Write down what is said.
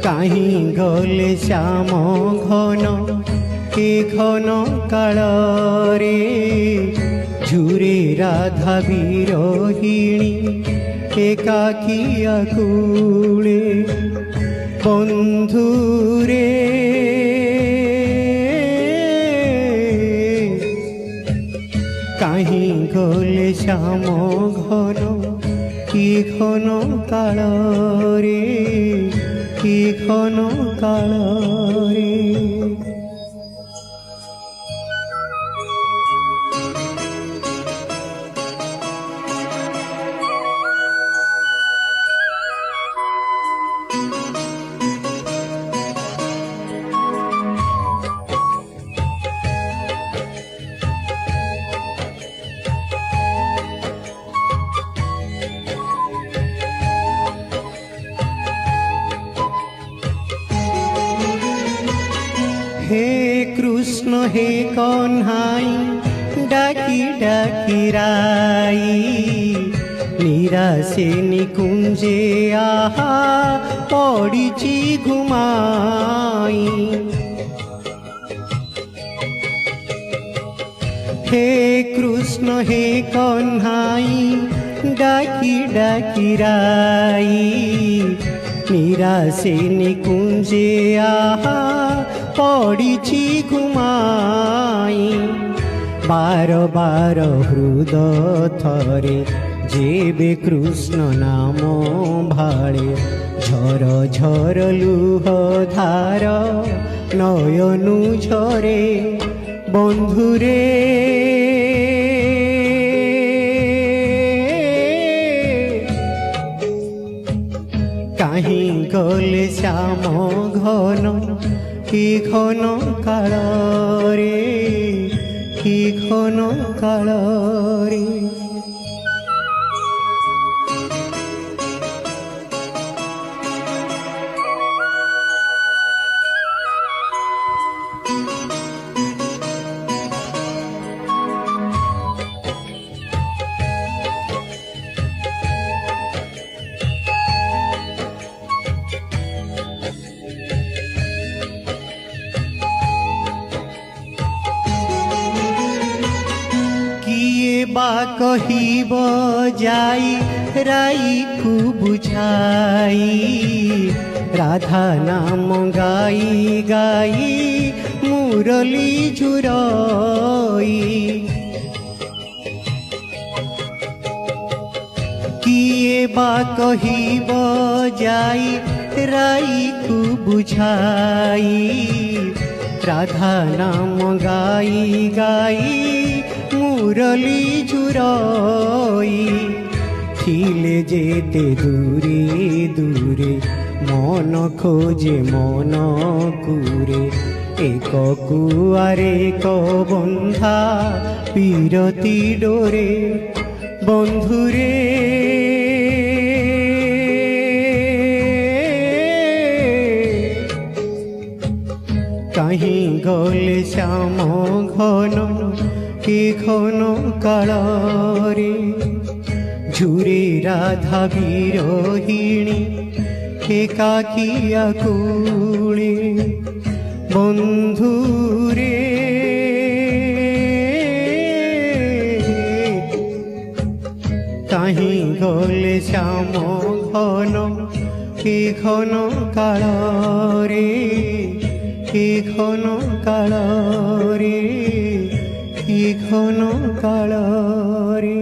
কাহি গলে শ্যাম ঘন এ ঘন কাଳରେ ঝুরে রাধা বিরহিণী একাকী আকুলে বন্ধুরে কাহি গলে শ্যাম ঘন কি ঘন কাଳରେ কি ঘন কাଳରେ हे कृष्ण हे कन्हाई डाकी डाकी राई निराशे निकुंजे आहा पड़िछि घुमाई। हे कृष्ण हे कन्हाई डाकी डाकी राई निराशे निकुंजे आहा पड़िछि घुमाई। बार बार हृदय थरे जेबे कृष्ण नाम भाळे झर झर लुह धार नयनु झरे बंधुरे काहि गले श्याम घन কি ঘন কাଳରେ কি ঘন কাଳରେ बा कहिब जाई राई को बुझाई राधा नाम गाई गाई मुरली झुराई। किए बा कहिब जाई राई को बुझाई राधा नाम गाई गाई मुरली झुराई। थिले जेते दूरे दूरे मन खोजे मन कुरे एक कुआरे को बंधा पीरती डोरे बंधुरे काहि गले श्याम घन কি ঘন কাଳରେ ঝুরে রাধা বিরহিণী একাকী আকুলে বন্ধুরে কাহি গলে শ্যাম ঘন কি ঘন কাଳରେ কি ঘন কাଳରେ কি ঘন কাଳରେ।